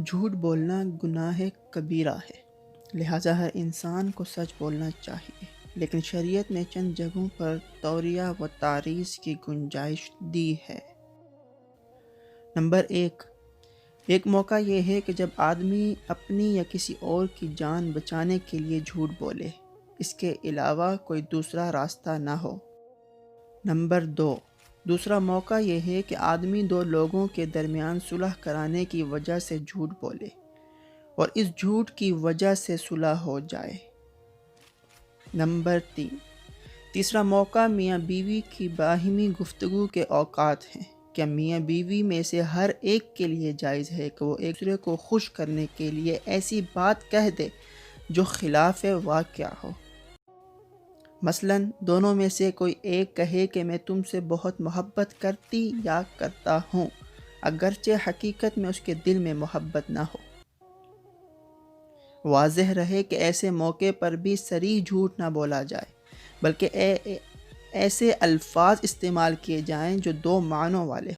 جھوٹ بولنا گناہ کبیرہ ہے، لہٰذا ہر انسان کو سچ بولنا چاہیے، لیکن شریعت نے چند جگہوں پر توریہ و تعریض کی گنجائش دی ہے۔ نمبر ایک موقع یہ ہے کہ جب آدمی اپنی یا کسی اور کی جان بچانے کے لیے جھوٹ بولے، اس کے علاوہ کوئی دوسرا راستہ نہ ہو۔ نمبر دوسرا موقع یہ ہے کہ آدمی دو لوگوں کے درمیان صلح کرانے کی وجہ سے جھوٹ بولے اور اس جھوٹ کی وجہ سے صلح ہو جائے۔ نمبر تیسرا موقع میاں بیوی کی باہمی گفتگو کے اوقات ہیں۔ کیا میاں بیوی میں سے ہر ایک کے لیے جائز ہے کہ وہ ایک دوسرے کو خوش کرنے کے لیے ایسی بات کہہ دے جو خلاف واقع ہو؟ مثلاً دونوں میں سے کوئی ایک کہے کہ میں تم سے بہت محبت کرتی یا کرتا ہوں، اگرچہ حقیقت میں اس کے دل میں محبت نہ ہو۔ واضح رہے کہ ایسے موقع پر بھی صریح جھوٹ نہ بولا جائے، بلکہ ایسے الفاظ استعمال کیے جائیں جو دو معنوں والے